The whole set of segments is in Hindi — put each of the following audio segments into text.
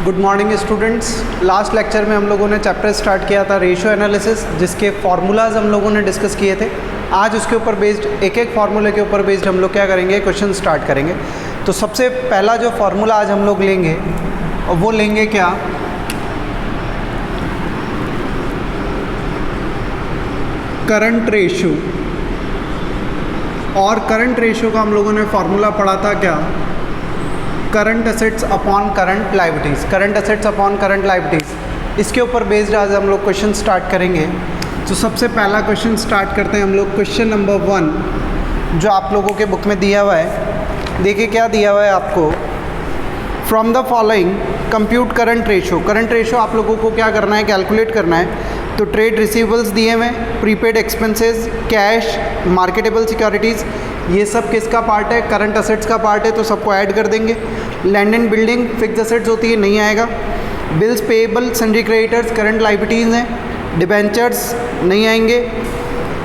Good morning students. Last lecture में हम लोगों ने चैप्टर स्टार्ट किया था रेशियो एनालिसिस, जिसके फार्मूलाज हम लोगों ने डिस्कस किए थे। आज उसके ऊपर बेस्ड एक एक फार्मूले के ऊपर बेस्ड हम लोग क्या करेंगे, क्वेश्चन स्टार्ट करेंगे। तो सबसे पहला जो फार्मूला आज हम लोग लेंगे वो लेंगे क्या, करंट रेशियो। और करंट रेशियो का हम लोगों ने फार्मूला पढ़ा था क्या, current assets upon current liabilities. Current assets upon current liabilities, इसके ऊपर बेस्ड आज हम लोग क्वेश्चन स्टार्ट करेंगे। तो सबसे पहला क्वेश्चन स्टार्ट करते हैं हम लोग। क्वेश्चन नंबर 1 जो आप लोगों के बुक में दिया हुआ है, देखिए क्या दिया हुआ है आपको। From the following compute current ratio. Current ratio आप लोगों को क्या करना है, कैलकुलेट करना है। तो ट्रेड रिसीवेबल्स दिए हुए, prepaid expenses, cash, marketable securities, ये सब किसका पार्ट है, करंट असेट्स का पार्ट है, तो सबको ऐड कर देंगे। Land and building fix assets होती है, नहीं आएगा। Bills payable, sundry creditors current liabilities हैं। डिबेंचर्स नहीं आएंगे।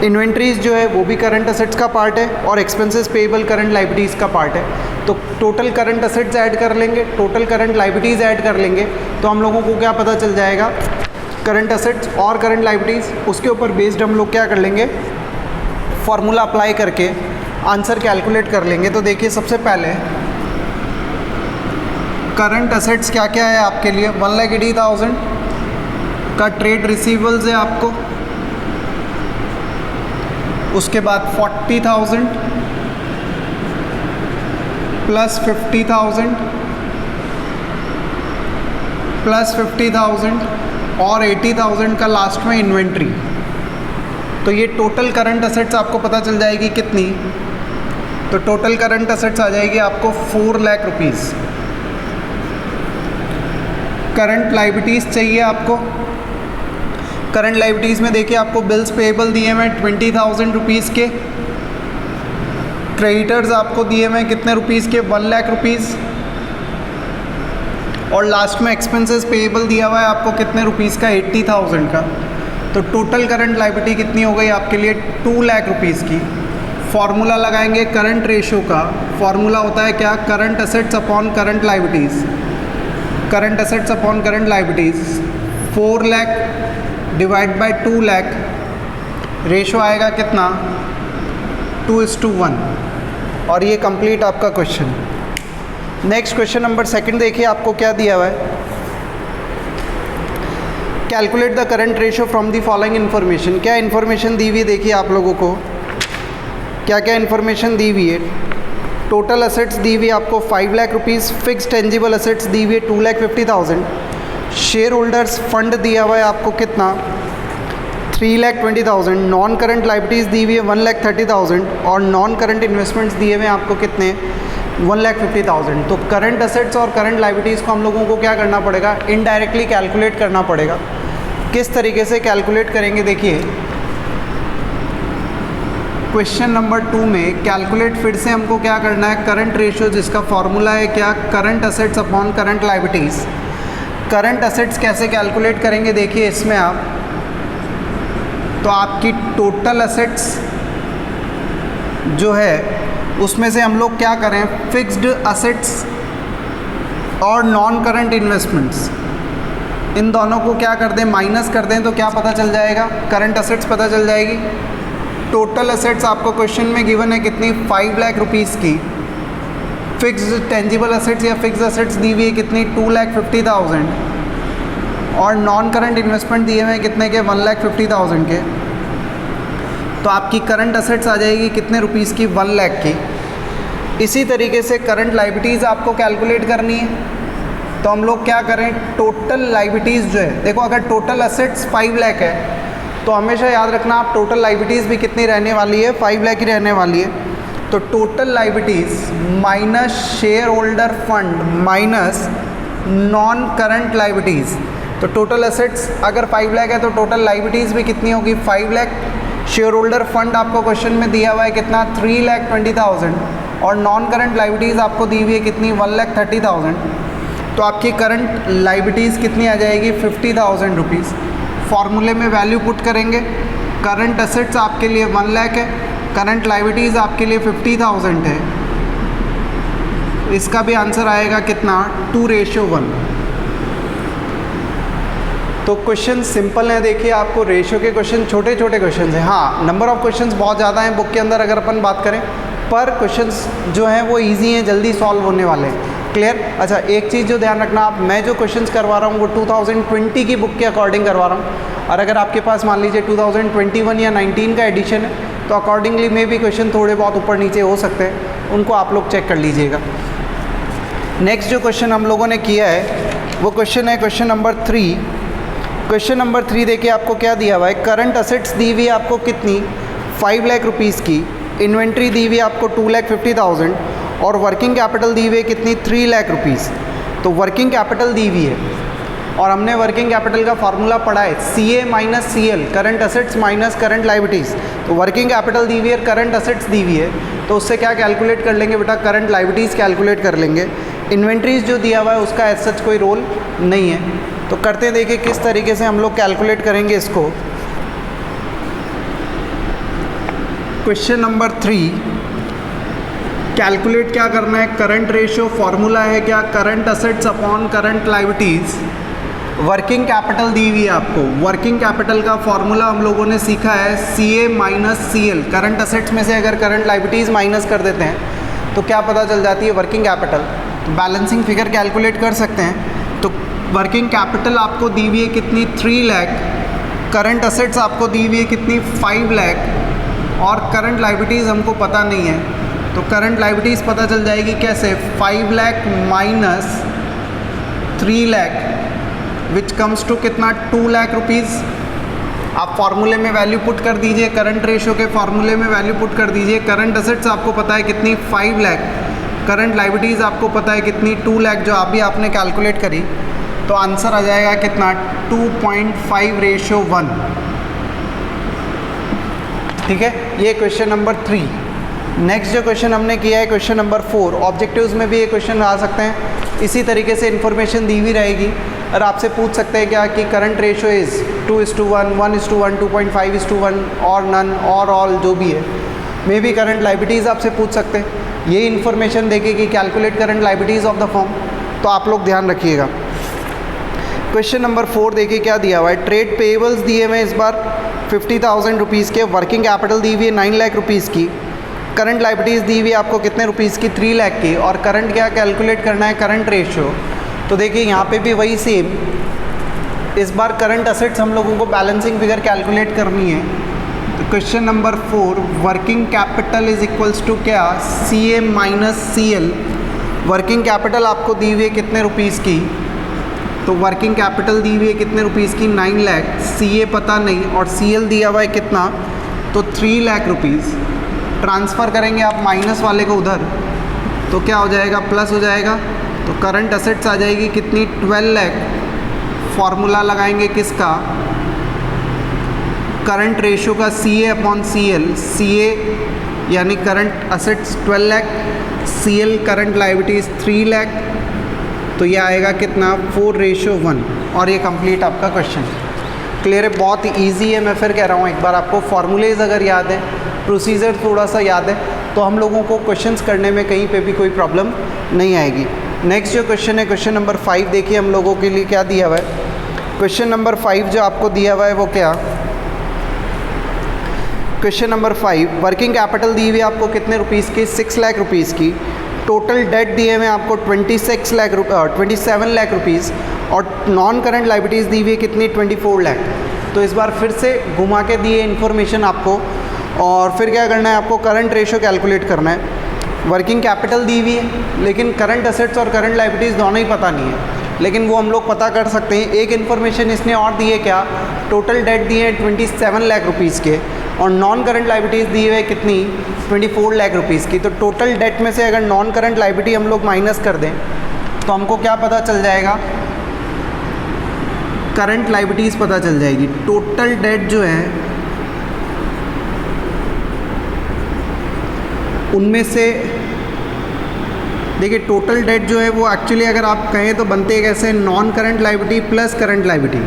इन्वेंट्रीज जो है वो भी करंट असेट्स का पार्ट है, और एक्सपेंसेस पेएबल करंट लायबिलिटीज़ का पार्ट है। तो टोटल करंट असेट्स ऐड कर लेंगे, टोटल करंट लायबिलिटीज़ ऐड कर लेंगे, तो हम लोगों को क्या पता चल जाएगा, करंट असेट्स और करंट लायबिलिटीज़। उसके ऊपर बेस्ड हम लोग क्या कर लेंगे, फार्मूला अप्लाई करके आंसर कैलकुलेट कर लेंगे। तो देखिए सबसे पहले करंट असेट्स क्या क्या है आपके लिए, 1,80,000 का ट्रेड रिसीवेबल्स है आपको। उसके बाद 40,000 प्लस 50,000 प्लस 50,000 और 80,000 का लास्ट में इन्वेंट्री। तो ये टोटल करंट असेट्स आपको पता चल जाएगी कितनी, तो टोटल करंट असेट्स आ जाएगी आपको 4 लाख रुपीज़। करंट लायबिलिटीज़ चाहिए आपको। करंट लायबिलिटीज़ में देखिए आपको बिल्स पेएबल दिए हुए 20,000 रुपीज़ के। क्रेडिटर्स आपको दिए हुए कितने रुपीज़ के, 1 लाख रुपीज़। और लास्ट में एक्सपेंसेस पेएबल दिया हुआ है आपको कितने रुपीज़ का, 80,000 का। तो टोटल करंट लायबिलिटी कितनी हो गई आपके लिए, 2 लाख रुपीज़ की। फार्मूला लगाएंगे करंट रेशियो का। फार्मूला होता है क्या, current assets upon current liabilities. Current assets upon current liabilities 4 lakh divide bye 2 lakh, ratio आएगा कितना, 2:1। और ये कंप्लीट आपका क्वेश्चन। नेक्स्ट क्वेश्चन नंबर 2 देखिए आपको क्या दिया हुआ है। Calculate the current ratio from the following information. क्या इन्फॉर्मेशन दी हुई है, देखिए आप लोगों को क्या क्या इन्फॉर्मेशन दी हुई है। टोटल असेट्स दी हुई आपको 5 lakh rupees. Fix tangible assets दी हुई है 2,50,000। शेयर होल्डर्स फंड दिया हुआ है आपको कितना, 3,20,000। नॉन करंट लायबिलिटीज़ दी हुई है 1,30,000। और नॉन करंट इन्वेस्टमेंट्स दिए हुए हैं आपको कितने, 1,50,000। तो करंट असेट्स और करंट लायबिलिटीज़ को हम लोगों को क्या करना पड़ेगा, इनडायरेक्टली कैलकुलेट करना पड़ेगा। किस तरीके से कैलकुलेट करेंगे, देखिए क्वेश्चन नंबर 2 में कैलकुलेट फिर से हमको क्या करना है, करंट रेशियो, जिसका फॉर्मूला है क्या, current assets upon current liabilities. Current assets कैसे कैलकुलेट करेंगे, देखिए इसमें आप, तो आपकी टोटल असेट्स जो है उसमें से हम लोग क्या करें, फिक्स्ड असेट्स और नॉन करंट इन्वेस्टमेंट्स, इन दोनों को क्या कर दें, माइनस कर दें, तो क्या पता चल जाएगा, करंट असेट्स पता चल जाएगी। टोटल असेट्स आपको क्वेश्चन में गिवन है कितनी, 5 लाख रुपीज़ की। फिक्स्ड टेंजिबल असेट्स या फिक्स्ड असेट्स दी हुई है कितनी, 2,50,000। और नॉन करंट इन्वेस्टमेंट दिए हुए हैं कितने के, 1,50,000 के। तो आपकी करंट असेट्स आ जाएगी कितने रुपीज़ की, 1 लाख की। इसी तरीके से करंट लायबिलिटीज़ आपको कैलकुलेट करनी है। तो हम लोग क्या करें, टोटल लायबिलिटीज़ जो है, देखो अगर टोटल असेट्स 5 लाख है तो हमेशा याद रखना आप टोटल लायबिलिटीज़ भी कितनी रहने वाली है, 5 लाख ही रहने वाली है। तो total liabilities minus share holder fund minus non current liabilities. तो टोटल असेट्स अगर 5 लाख है तो टोटल लायबिलिटीज़ भी कितनी होगी, 5 लाख। शेयर होल्डर फंड आपको क्वेश्चन में दिया हुआ है कितना, 3,20,000। और नॉन करंट लायबिलिटीज़ आपको दी हुई है कितनी, 1,30,000। तो आपकी करंट लायबिलिटीज़ कितनी आ जाएगी, 50,000 रुपीज़। फार्मूले में वैल्यू पुट करेंगे। करंट असेट्स आपके लिए 1 लाख है, करंट लायबिलिटीज़ आपके लिए 50,000 है। इसका भी आंसर आएगा कितना, 2:1। तो क्वेश्चन सिंपल है, देखिए आपको रेशियो के क्वेश्चन छोटे छोटे क्वेश्चन हैं। हाँ, नंबर ऑफ क्वेश्चंस बहुत ज़्यादा हैं बुक के अंदर अगर अपन बात करें, पर क्वेश्चंस जो हैं वो इजी हैं, जल्दी सॉल्व होने वाले हैं। क्लियर? अच्छा, एक चीज़ जो ध्यान रखना आप, मैं जो क्वेश्चंस करवा रहा हूँ वो 2020 की बुक के अकॉर्डिंग करवा रहा हूँ, और अगर आपके पास मान लीजिए 2021 या 19 का एडिशन है तो अकॉर्डिंगली में भी क्वेश्चन थोड़े बहुत ऊपर नीचे हो सकते हैं, उनको आप लोग चेक कर लीजिएगा। नेक्स्ट जो क्वेश्चन हम लोगों ने किया है वो क्वेश्चन है क्वेश्चन नंबर 3। क्वेश्चन नंबर 3 देखिए आपको क्या दिया हुआ है। करंट असेट्स दी हुई है आपको कितनी, 5 लाख रुपीज़ की। इन्वेंट्री दी हुई है आपको 2,50,000 और वर्किंग कैपिटल दी हुई है कितनी, 3 लाख रुपीज़। तो वर्किंग कैपिटल दी हुई है और हमने वर्किंग कैपिटल का फार्मूला पढ़ा है CA minus CL, current assets minus current liabilities. तो वर्किंग कैपिटल दी हुई है, करंट असेट्स दी हुई है, तो उससे क्या कैलकुलेट कर लेंगे बेटा, करंट लायबिलिटीज़ कैलकुलेट कर लेंगे। इन्वेंट्रीज जो दिया हुआ है उसका एज सच कोई रोल नहीं है। तो करते देखिए किस तरीके से हम लोग कैलकुलेट करेंगे इसको। क्वेश्चन नंबर 3, कैलकुलेट क्या करना है, करंट रेशियो फॉर्मूला है क्या, current assets upon current liabilities. Working capital दी हुई है आपको, वर्किंग कैपिटल का फॉर्मूला हम लोगों ने सीखा है CA minus CL। Current assets में से अगर करंट लायबिलिटीज़ माइनस कर देते हैं तो क्या पता चल जाती है, वर्किंग कैपिटल। तो बैलेंसिंग फिगर कैलकुलेट कर सकते हैं। तो वर्किंग कैपिटल आपको दी हुई है कितनी, 3 लाख। करंट असेट्स आपको दी हुई है कितनी, 5 लाख। और करंट लायबिलिटीज़ हमको पता नहीं है, तो करंट लायबिलिटीज़ पता चल जाएगी कैसे, 5 lakh minus 3 lakh which comes to कितना, 2 लाख रुपीज़। आप फार्मूले में वैल्यू पुट कर दीजिए, करंट रेशियो के फार्मूले में वैल्यू पुट कर दीजिए। करंट असेट्स आपको पता है कितनी, 5 लाख। करंट लायबिलिटीज़ आपको पता है कितनी, 2 लाख, जो आप भी आपने कैलकुलेट करी। तो आंसर आ जाएगा कितना, 2.5:1। ठीक है, ये क्वेश्चन नंबर 3। नेक्स्ट जो क्वेश्चन हमने किया है क्वेश्चन नंबर 4। ऑब्जेक्टिव्स में भी ये क्वेश्चन आ सकते हैं, इसी तरीके से इन्फॉर्मेशन दी हुई रहेगी और आपसे पूछ सकते हैं क्या कि करंट रेशियो इज़ 2:1, 1:1, 2.5:1 और नन और ऑल, जो भी है। मे भी करंट लायबिलिटीज़ आपसे पूछ सकते हैं, ये इन्फॉर्मेशन देके कि calculate current liabilities of the firm, तो आप लोग ध्यान रखिएगा। क्वेश्चन नंबर 4 देखिए क्या दिया हुआ है। ट्रेड पेएबल्स दिए हुए इस बार 50,000 रुपीज़ के। वर्किंग कैपिटल दी हुई है 9 लाख रुपीज़ की। करंट लायबिलिटीज़ दी हुई है आपको कितने रुपीज़ की, 3 लाख की। और करंट क्या कैलकुलेट करना है, करंट रेशियो। तो देखिए यहाँ पे भी वही सेम, इस बार करंट असेट्स हम लोगों को बैलेंसिंग फिगर कैलकुलेट करनी है। तो question number 4, working capital is equals to क्या, CA minus CL। Working capital आपको दी हुई है कितने रुपीज़ की, तो वर्किंग कैपिटल दी हुई है कितने रुपीज़ की, 9 लाख। CA पता नहीं और CL दिया हुआ है कितना, तो 3 लाख रुपीज़। ट्रांसफ़र करेंगे आप माइनस वाले को उधर, तो क्या हो जाएगा, प्लस हो जाएगा। तो करंट असेट्स आ जाएगी कितनी, 12 लाख। फॉर्मूला लगाएंगे किसका, करंट रेशियो का, CA अपॉन CL। CA यानी current assets 12 lakh, CL current liabilities 3 lakh. तो ये आएगा कितना, 4:1। और ये कंप्लीट आपका क्वेश्चन। क्लियर है, बहुत ईजी है। मैं फिर कह रहा हूँ, एक बार आपको फॉर्मूलेज अगर याद है, प्रोसीजर थोड़ा सा याद है, तो हम लोगों को क्वेश्चंस करने में कहीं पे भी कोई प्रॉब्लम नहीं आएगी। नेक्स्ट जो क्वेश्चन है क्वेश्चन नंबर 5 देखिए हम लोगों के लिए क्या दिया हुआ है। क्वेश्चन नंबर 5 जो आपको दिया हुआ है वो क्या, क्वेश्चन नंबर 5, वर्किंग कैपिटल दी हुई है आपको कितने रुपीज़ की, 6 लाख रुपीज़ की। टोटल डेट दिए हुए आपको 27 लाख रुपीज़ और नॉन करंट लायबिलिटीज़ दी हुई है कितनी, 24 लाख। तो इस बार फिर से घुमा के दिए इन्फॉर्मेशन आपको, और फिर क्या करना है आपको, करंट रेशियो कैलकुलेट करना है। वर्किंग कैपिटल दी हुई है, लेकिन करंट असेट्स और करंट लायबिलिटीज़ दोनों ही पता नहीं है, लेकिन वो हम लोग पता कर सकते हैं। एक इन्फॉर्मेशन इसने और दी है क्या, टोटल डेट दिए हैं 27 लाख रुपीज़ के और नॉन करंट लायबिलिटीज़ दी हुई है कितनी, 24 लाख रुपीज़ की। तो टोटल डेट में से अगर नॉन करंट लायबिलिटी हम लोग माइनस कर दें तो हमको क्या पता चल जाएगा, करंट लायबिलिटीज़ पता चल जाएगी। टोटल डेट जो है उनमें से देखिए, टोटल डेट जो है वो एक्चुअली अगर आप कहें तो बनते कैसे, non current liability plus current liability.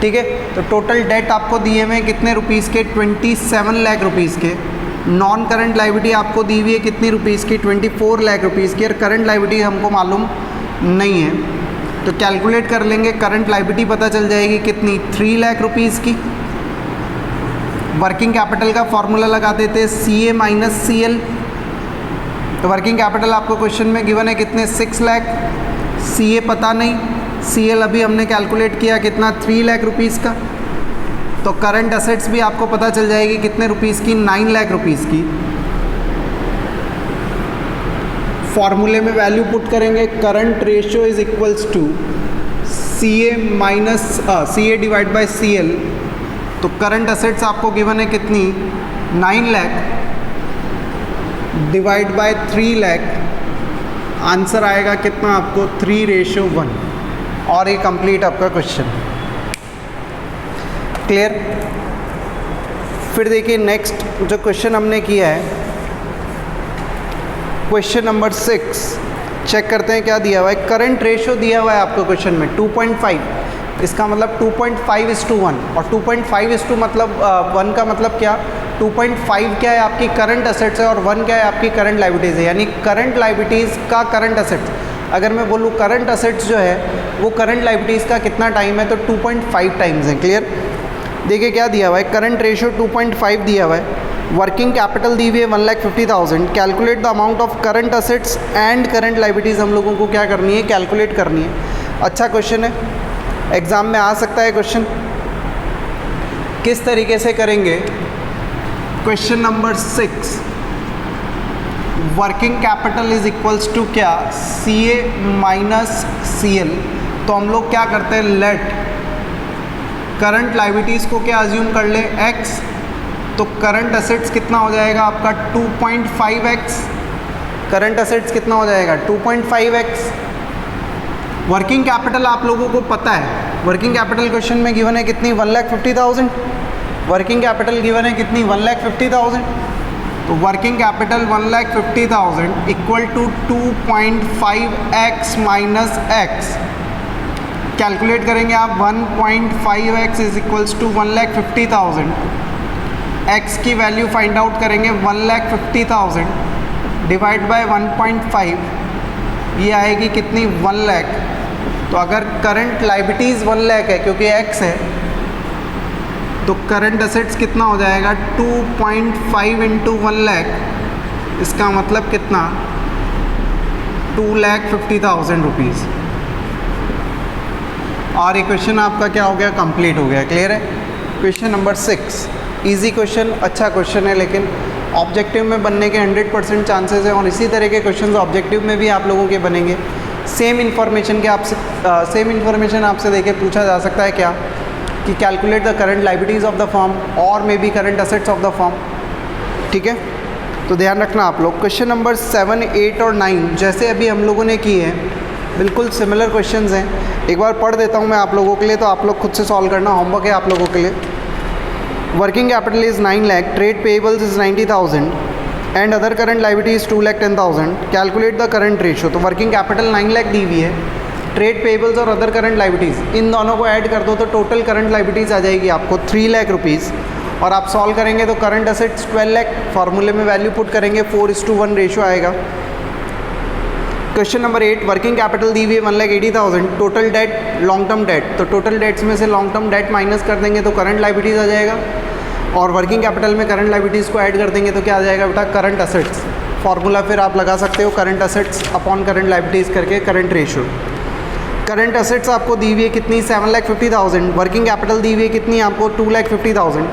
ठीक है, तो टोटल डेट आपको दिए हुए कितने रुपीज़ के, 27 लाख रुपीज़ के। नॉन करंट लायबिलिटी आपको दी हुई है कितनी रुपीज़ की, 24 लाख रुपीज़ की। और करंट लायबिलिटी हमको मालूम नहीं है, तो कैलकुलेट कर लेंगे, करंट लायबिलिटी पता चल जाएगी कितनी, 3 लाख रुपीज़ की। वर्किंग कैपिटल का फॉर्मूला लगा देते हैं CA माइनस CL। तो वर्किंग कैपिटल आपको क्वेश्चन में गिवन है कितने, 6 लाख। CA पता नहीं, CL अभी हमने कैलकुलेट किया कितना, 3 लाख रुपीज़ का। तो करंट असेट्स भी आपको पता चल जाएगी कितने रुपीज़ की, 9 लाख रुपीज़ की। फॉर्मूले में वैल्यू पुट करेंगे, current ratio is equals to CA divide by CL। तो करंट असेट्स आपको गिवन है कितनी, 9 lakh divide by 3 lakh, answer आएगा कितना आपको, 3:1। और ये कंप्लीट आपका क्वेश्चन। क्लियर। फिर देखिए नेक्स्ट जो क्वेश्चन हमने किया है, क्वेश्चन नंबर 6, चेक करते हैं क्या दिया हुआ है। करंट रेशियो दिया हुआ है आपको क्वेश्चन में 2.5, इसका मतलब 2.5:1, और 2.5 मतलब 1 का मतलब क्या, 2.5 क्या है आपकी करंट असेट्स है और 1 क्या है आपकी करंट लायबिलिटीज़ है। यानी करंट लायबिलिटीज़ का करंट असेट्स, अगर मैं बोलूँ करंट असेट्स जो है वो करंट लायबिलिटीज़ का कितना टाइम है, तो 2.5 टाइम्स है। क्लियर। देखिए क्या दिया हुआ है, करंट रेशियो 2.5 दिया हुआ है, वर्किंग कैपिटल दी हुई है 1,50,000। Calculate the amount of current assets and current liabilities हम लोगों को क्या करनी है, कैलकुलेट करनी है। अच्छा क्वेश्चन है, एग्ज़ाम में आ सकता है क्वेश्चन। किस तरीके से करेंगे, question number 6, working capital is equals to क्या, CA माइनस CL। तो हम लोग क्या करते हैं, लेट करंट लायबिलिटीज़ को क्या अज्यूम कर ले, X। तो करंट असेट्स कितना हो जाएगा आपका, 2.5x। करंट असेट्स कितना हो जाएगा, 2.5x। वर्किंग कैपिटल आप लोगों को पता है, वर्किंग कैपिटल क्वेश्चन में गिवन है कितनी, 1,50,000। वर्किंग कैपिटल गिवन है कितनी, 1,50,000। तो working capital 1,50,000 equal to 2.5x minus x। Calculate करेंगे आप, 1.5x is equals to 1,50,000। x की वैल्यू फाइंड आउट करेंगे, 1,50,000 डिवाइड बाय 1.5, ये आएगी कितनी, 1 लाख। तो अगर करंट लायबिलिटीज़ 1 लाख है क्योंकि x है, तो करंट असेट्स कितना हो जाएगा, 2.5 इंटू 1 लाख, इसका मतलब कितना, 2,50,000 रुपीज़। और ये क्वेश्चन आपका क्या हो गया, कंप्लीट हो गया। क्लियर है। क्वेश्चन नंबर 6, इजी क्वेश्चन, अच्छा क्वेश्चन है, लेकिन ऑब्जेक्टिव में बनने के 100% चांसेस हैं, और इसी तरह के क्वेश्चन ऑब्जेक्टिव में भी आप लोगों के बनेंगे। सेम इन्फॉर्मेशन आपसे देके पूछा जा सकता है क्या, कि calculate the current liabilities of the firm और may be current assets of the firm. ठीक है, तो ध्यान रखना आप लोग। क्वेश्चन नंबर 7, 8 और 9 जैसे अभी हम लोगों ने किए हैं, बिल्कुल सिमिलर क्वेश्चंस हैं। एक बार पढ़ देता हूँ मैं आप लोगों के लिए, तो आप लोग खुद से सॉल्व करना, होमवर्क है आप लोगों के लिए। Working capital is 9 lakh, trade payables is 90,000 and other current liability is 2,10,000। Calculate the current ratio. तो वर्किंग कैपिटल 9 लाख दी हुई है, ट्रेड पेएबल्स और अदर करंट लायबिलिटीज़, इन दोनों को ऐड कर दो तो टोटल करंट लायबिलिटीज़ आ जाएगी आपको 3 लाख रुपीज़। और आप सॉल्व करेंगे तो करंट असेट्स 12 लाख, फार्मूले में वैल्यू पुट करेंगे 4:1 रेशियो आएगा। क्वेश्चन नंबर 8, वर्किंग कैपिटल दी हुई है 1,80,000, total date long term debt, तो टोटल डेट्स में से लॉन्ग टर्म डेट माइनस कर देंगे तो करंट लायबिलिटीज़ आ जाएगा, और वर्किंग कैपिटल में करंट लायबिलिटीज़ को ऐड कर देंगे तो क्या आ जाएगा बेटा, करंट असेट्स। फार्मूला फिर आप लगा सकते हो, current assets upon current liabilities करके करंट रेशियो। करंट असेट्स आपको दी हुई है कितनी, 7,50,000, वर्किंग कैपिटल दी हुई है कितनी आपको, 2,50,000।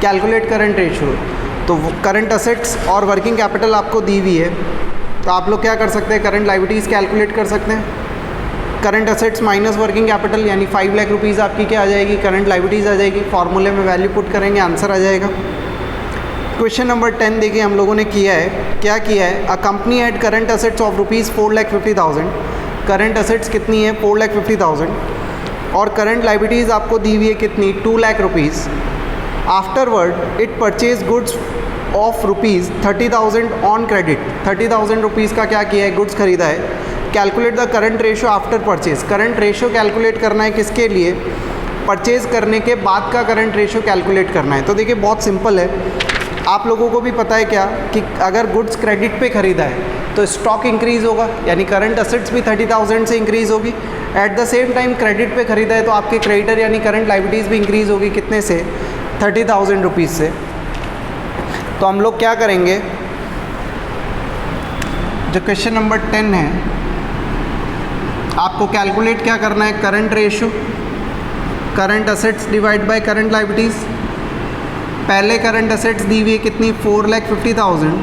Calculate current ratio. तो करंट असेट्स और वर्किंग कैपिटल आपको दी हुई है, तो आप लोग क्या कर सकते हैं, करंट लायबिलिटीज़ कैलकुलेट कर सकते हैं। Current assets minus working capital यानी 5 लाख रुपीज़ आपकी क्या आ जाएगी, करंट लायबिलिटीज़ आ जाएगी। फार्मूले में वैल्यू पुट करेंगे, आंसर आ जाएगा। क्वेश्चन नंबर 10 देखिए हम लोगों ने किया है, क्या किया है, a company had current assets of rupees 4,50,000। Current assets कितनी है, 4,50,000, और करंट लायबिलिटीज़ आपको दी हुई है कितनी, 2 lakh rupees. Afterward it purchase goods of rupees 30,000 on credit. 30,000 rupees का क्या किया है, गुड्स खरीदा है। Calculate the current ratio after purchase. Current ratio calculate करना है किसके लिए, परचेज करने के बाद का करंट रेशियो कैलकुलेट करना है। तो देखिए बहुत सिंपल है, आप लोगों को भी पता है क्या कि अगर गुड्स क्रेडिट पे ख़रीदा है तो स्टॉक इंक्रीज़ होगा, यानी करंट असेट्स भी 30,000 से इंक्रीज़ होगी। At the same time credit पे ख़रीदा है तो आपके क्रेडिटर यानी करंट लाइबिलिटीज़ भी इंक्रीज़ होगी, कितने से? 30,000 रुपीज़ से। तो हम लोग क्या करेंगे, जो क्वेश्चन नंबर 10 है, आपको कैलकुलेट क्या करना है? Current ratio, current assets divide by current liabilities. पहले करंट असेट्स दी हुई है कितनी? 4,50,000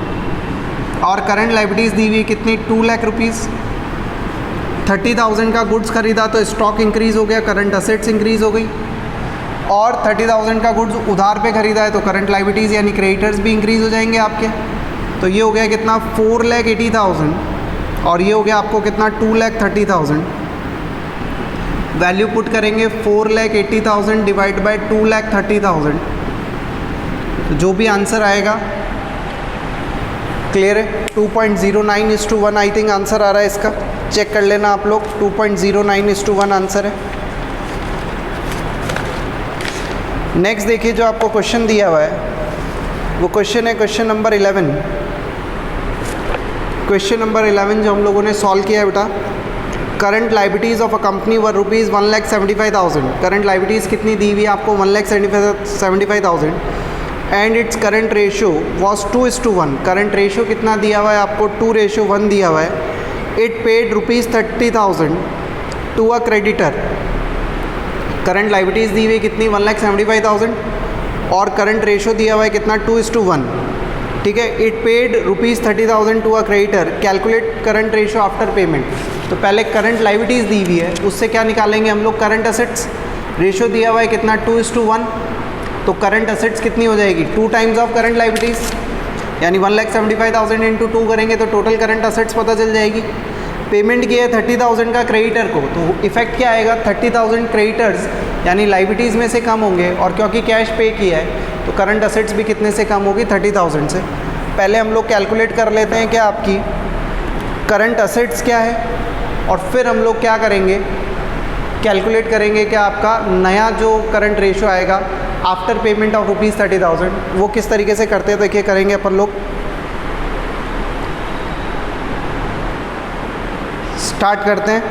और करंट लाइबिलिटीज़ दी हुई है कितनी? 2 लाख रुपीज़। 30,000 का गुड्स खरीदा तो स्टॉक इंक्रीज़ हो गया, करंट असेट्स इंक्रीज़ हो गई। और 30,000 का गुड्स उधार पे खरीदा है तो करंट लाइबिलिटीज़ यानी क्रेडिटर्स भी इंक्रीज़ हो जाएंगे आपके। तो ये हो गया कितना? 4,80,000 और ये हो गया आपको कितना? 2,30,000। वैल्यू पुट करेंगे 4,80,000 डिवाइड बाय 2,30,000, जो भी आंसर आएगा, क्लियर है? 2.09:1 आई थिंक आंसर आ रहा है इसका, चेक कर लेना आप लोग। 2.09:1 आंसर है। नेक्स्ट देखिए, जो आपको क्वेश्चन दिया हुआ है वो क्वेश्चन है क्वेश्चन नंबर 11। क्वेश्चन नंबर 11 जो हम लोगों ने सॉल्व किया है बेटा, current liabilities of a company were rupees 1,75,000। Current liabilities कितनी दी हुई है आपको? 1,75,000 and it's current ratio was 2:1। Current ratio कितना दिया हुआ है आपको? 2:1 दिया हुआ है। It paid ₹30,000 to a creditor. Current liabilities दी हुई है कितनी? 1,75,000 और करंट रेशो दिया हुआ है कितना? 2:1। ठीक है, it paid ₹30,000 to a creditor, calculate current ratio after payment. तो पहले करंट लाइबिलिटीज़ दी हुई है, उससे क्या निकालेंगे हम लोग? Current assets. रेशो दिया हुआ है कितना? 2:1। तो करंट असेट्स कितनी हो जाएगी? 2 टाइम्स ऑफ करंट लाइबिलिटीज़, यानी 1,75,000 इंटू 2 करेंगे तो टोटल करंट असेट्स पता चल जाएगी। पेमेंट किया है 30,000 का क्रेडिटर को, तो इफेक्ट क्या आएगा? 30,000 क्रेडिटर्स यानी लाइबिलिटीज़ में से कम होंगे, और क्योंकि कैश पे किया है तो करंट असेट्स भी कितने से कम होगी? 30,000 से। पहले हम लोग कैलकुलेट कर लेते हैं क्या आपकी करंट असेट्स क्या है, और फिर हम लोग क्या करेंगे? कैलकुलेट करेंगे क्या आपका नया जो करंट रेशो आएगा आफ्टर पेमेंट ऑफ ₹30,000। वो किस तरीके से करते हैं देखिए, करेंगे अपन लोग। स्टार्ट करते हैं।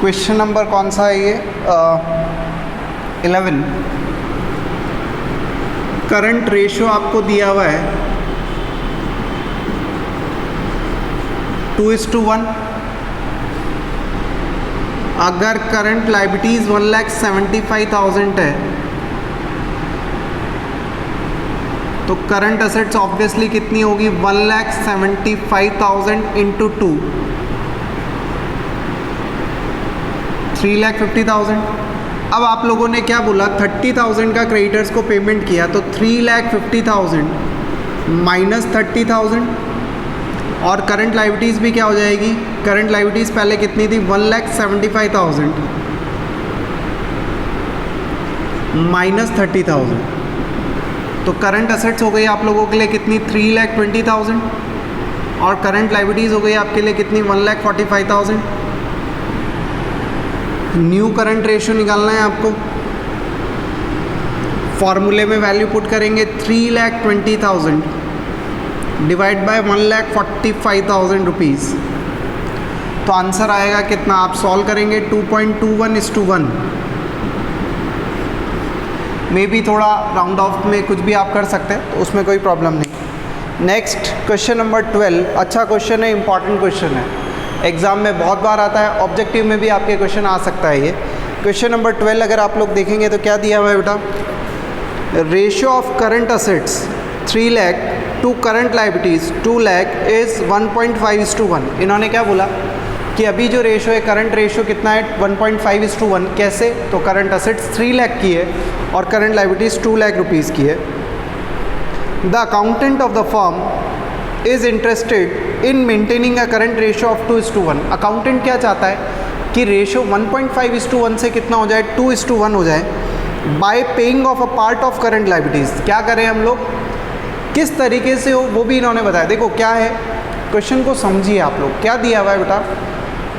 क्वेश्चन नंबर कौन सा है ये? 11। करंट रेशो आपको दिया हुआ है 2:1। अगर करंट लाइबिलिटीज़ 1,75,000 है तो करंट असेट्स ऑब्वियसली कितनी होगी? 1,75,000 इंटू 2, 3,50,000। अब आप लोगों ने क्या बोला? 30,000 का क्रेडिटर्स को पेमेंट किया, तो 3,50,000 माइनस 30,000 और करंट लाइबिलिटीज़ भी क्या हो जाएगी? करंट लाइबिलिटीज़ पहले कितनी थी? 1,75,000 माइनस 30,000। तो करंट असेट्स हो गई आप लोगों के लिए कितनी? 3,20,000 और करंट लाइबिलिटीज़ हो गई आपके लिए कितनी? 1,45,000। न्यू करंट रेशो निकालना है आपको। फॉर्मूले में वैल्यू पुट करेंगे 3,20,000 डिवाइड बाय 1,45,000 रुपीज़, तो आंसर आएगा कितना? आप सॉल्व करेंगे 2.21:1। मे बी थोड़ा राउंड ऑफ में कुछ भी आप कर सकते हैं, तो उसमें कोई प्रॉब्लम नहीं। Next question number 12। अच्छा क्वेश्चन है, इंपॉर्टेंट क्वेश्चन है, एग्ज़ाम में बहुत बार आता है, ऑब्जेक्टिव में भी आपके क्वेश्चन आ सकता है ये। क्वेश्चन नंबर 12 अगर आप लोग देखेंगे तो क्या दिया हुआ है बेटा? Ratio of current assets 3 lakh to current liabilities 2 lakh is 1.5:1। इन्होंने क्या बोला कि अभी जो रेशो है करंट रेशो कितना है? 1.5:1। कैसे? तो करंट असेट्स 3 लाख की है और करंट लाइबिलिटीज़ 2 लाख रुपीज़ की है। The accountant of the firm is interested in maintaining a current ratio of 2:1। Accountant क्या चाहता है कि रेशो 1.5:1 से कितना हो जाए? 2:1 हो जाए, bye paying of a part of current liabilities. क्या करें हम लोग, किस तरीके से हो वो भी इन्होंने बताया। देखो क्या है, क्वेश्चन को समझिए आप लोग। क्या दिया हुआ है बेटा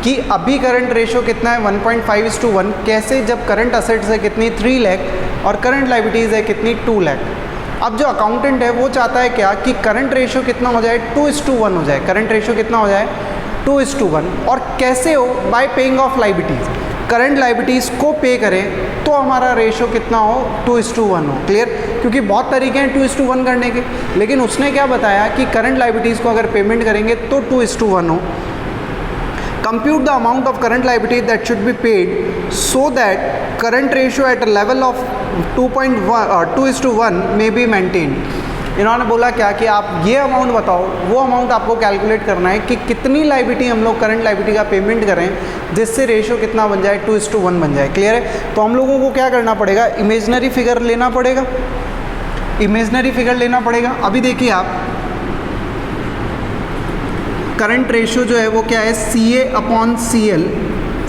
कि अभी करंट रेशो कितना है? 1.5:1। कैसे? जब करंट असेट्स है कितनी? 3 लाख, और करंट लायबिलिटीज़ है कितनी 2 लाख। अब जो अकाउंटेंट है वो चाहता है क्या कि करंट रेशियो कितना हो जाए 2:1 हो जाए। करंट रेशियो कितना हो जाए 2:1। और कैसे हो, bye paying off liabilities, current liabilities को पे करें तो हमारा रेशियो कितना हो 2:1 हो। क्लियर, क्योंकि बहुत तरीके हैं 2:1 करने के, लेकिन उसने क्या बताया कि करंट लायबिलिटीज़ को अगर पेमेंट करेंगे तो 2:1 हो। Compute the amount of current liability that should be paid so that current ratio at a level of 2:1 may be maintained। इन्होंने बोला क्या कि आप ये अमाउंट बताओ, वो अमाउंट आपको कैलकुलेट करना है कि कितनी लायबिलिटी हम लोग करंट लायबिलिटी का पेमेंट करें जिससे रेशियो कितना बन जाए 2:1 बन जाए। क्लियर है, तो हम लोगों को क्या करना पड़ेगा, इमेजनरी फिगर लेना पड़ेगा, इमेजनरी फिगर लेना पड़ेगा। अभी देखिए आप, करंट रेशियो जो है वो क्या है CA/CL।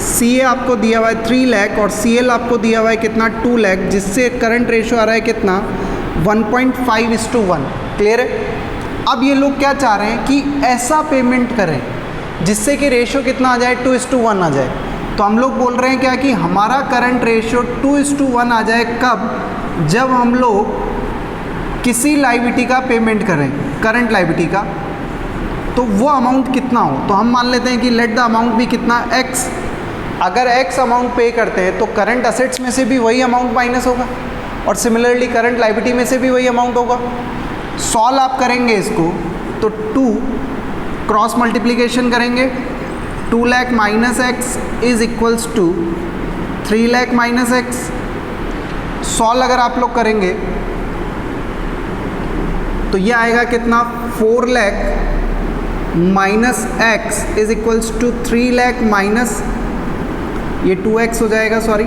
CA आपको दिया हुआ है 3 लाख और CL आपको दिया हुआ है कितना 2 लाख, जिससे करंट रेशियो आ रहा है कितना 1.5:1। क्लियर है। अब ये लोग क्या चाह रहे हैं कि ऐसा पेमेंट करें जिससे कि रेशियो कितना आ जाए 2:1 आ जाए। तो हम लोग बोल रहे हैं क्या कि हमारा करंट रेशियो 2:1 आ जाए कब, जब हम लोग किसी लायबिलिटी का पेमेंट करें, करंट लायबिलिटी का, तो वो अमाउंट कितना हो। तो हम मान लेते हैं कि लेट द अमाउंट भी कितना x। अगर x अमाउंट पे करते हैं तो करंट असेट्स में से भी वही अमाउंट माइनस होगा और सिमिलरली करंट लायबिलिटी में से भी वही अमाउंट होगा। सॉल्व आप करेंगे इसको तो 2 क्रॉस मल्टीप्लिकेशन करेंगे, 2 lakh minus x is equals to 3 lakh minus x. Solve अगर आप लोग करेंगे तो ये आएगा कितना 4 lakh minus x is equals to 3 lakh minus ये 2x हो जाएगा, सॉरी।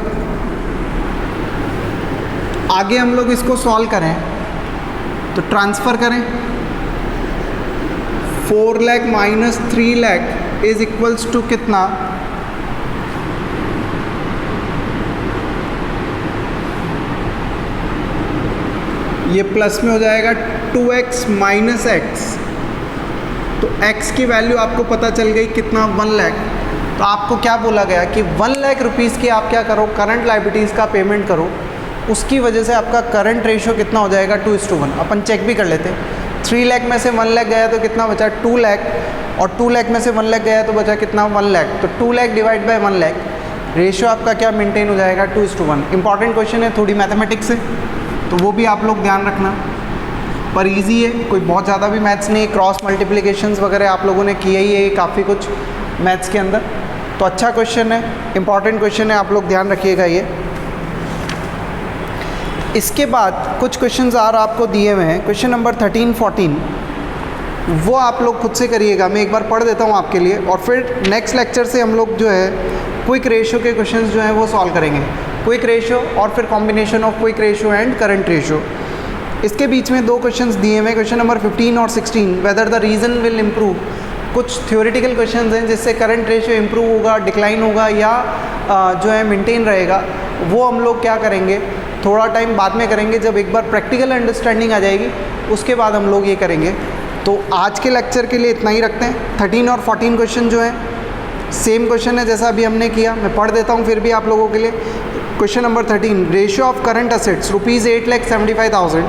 आगे हम लोग इसको सॉल्व करें तो ट्रांसफ़र करें, 4 lakh minus 3 lakh is equals to कितना, ये प्लस में हो जाएगा 2x माइनस एक्स। तो x की वैल्यू आपको पता चल गई कितना 1 लाख। तो आपको क्या बोला गया कि 1 लाख रुपीज़ की आप क्या करो, करंट लायबिलिटीज़ का पेमेंट करो, उसकी वजह से आपका करंट रेशियो कितना हो जाएगा 2:1। अपन चेक भी कर लेते हैं, 3 लाख में से 1 लाख गया तो कितना बचा 2 लाख, और 2 लाख में से 1 लाख गया तो बचा कितना 1 लाख। तो 2 lakh divide bye 1 lakh, ratio आपका क्या मेंटेन हो जाएगा 2:1। इंपॉर्टेंट क्वेश्चन है, थोड़ी मैथमेटिक्स है तो वो भी आप लोग ध्यान रखना, पर इजी है, कोई बहुत ज़्यादा भी मैथ्स नहीं। क्रॉस मल्टीप्लिकेशंस वगैरह आप लोगों ने किया ही है काफ़ी कुछ मैथ्स के अंदर, तो अच्छा क्वेश्चन है, इंपॉर्टेंट क्वेश्चन है, आप लोग ध्यान रखिएगा ये। इसके बाद कुछ क्वेश्चंस और आपको दिए हुए हैं, क्वेश्चन नंबर 13, 14, वो आप लोग खुद से करिएगा। मैं एक बार पढ़ देता हूँ आपके लिए और फिर नेक्स्ट लेक्चर से हम लोग जो है क्विक रेशियो के क्वेश्चंस जो हैं वो सॉल्व करेंगे। क्विक रेशियो और फिर combination of quick ratio and current ratio. इसके बीच में 2 क्वेश्चंस दिए हुए, क्वेश्चन नंबर 15 और 16, whether the reason will improve. कुछ थ्योरेटिकल क्वेश्चंस हैं जिससे करंट रेशियो इम्प्रूव होगा, डिक्लाइन होगा या जो है मेंटेन रहेगा। वो हम लोग क्या करेंगे, थोड़ा टाइम बाद में करेंगे, जब एक बार प्रैक्टिकल अंडरस्टैंडिंग आ जाएगी उसके बाद हम लोग ये करेंगे। तो आज के लेक्चर के लिए इतना ही रखते हैं। 13 और 14 क्वेश्चन जो है सेम क्वेश्चन है जैसा अभी हमने किया, मैं पढ़ देता हूँ फिर भी आप लोगों के लिए। Question number 13, ratio of current assets ₹8,75,000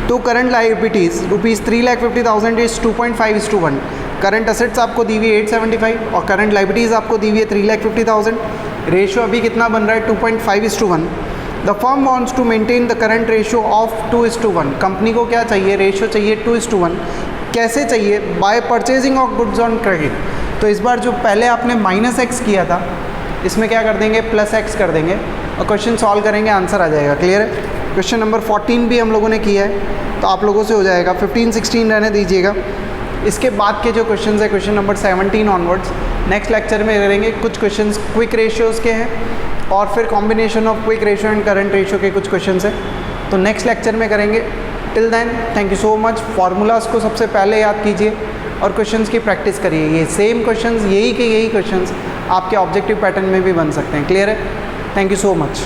to current liabilities ₹3,50,000 is 2.5:1। Current assets आपको दी हुई है 875 और करंट लायबिलिटीज़ आपको दी हुई है 3,50,000। रेशियो अभी कितना बन रहा है 2.5:1। The firm wants to maintain the current ratio of 2:1। Company को क्या चाहिए, रेशियो चाहिए 2:1। कैसे चाहिए, by purchasing of goods on credit. तो इस बार जो पहले आपने -x किया था इसमें क्या कर देंगे +x कर देंगे और क्वेश्चन सॉल्व करेंगे, आंसर आ जाएगा। क्लियर है। क्वेश्चन नंबर 14 भी हम लोगों ने किया है तो आप लोगों से हो जाएगा। 15, 16 रहने दीजिएगा। इसके बाद के जो क्वेश्चंस है question number 17 onwards next lecture में करेंगे। कुछ क्वेश्चंस क्विक रेशियोज़ के हैं और फिर combination of quick ratio and current ratio के कुछ क्वेश्चंस हैं, तो नेक्स्ट लेक्चर में करेंगे। Till then thank you so much. Formulas को सबसे पहले याद कीजिए और क्वेश्चंस की प्रैक्टिस करिए। ये सेम क्वेश्चंस, यही के यही क्वेश्चंस आपके ऑब्जेक्टिव पैटर्न में भी बन सकते हैं। क्लियर है। Thank you so much.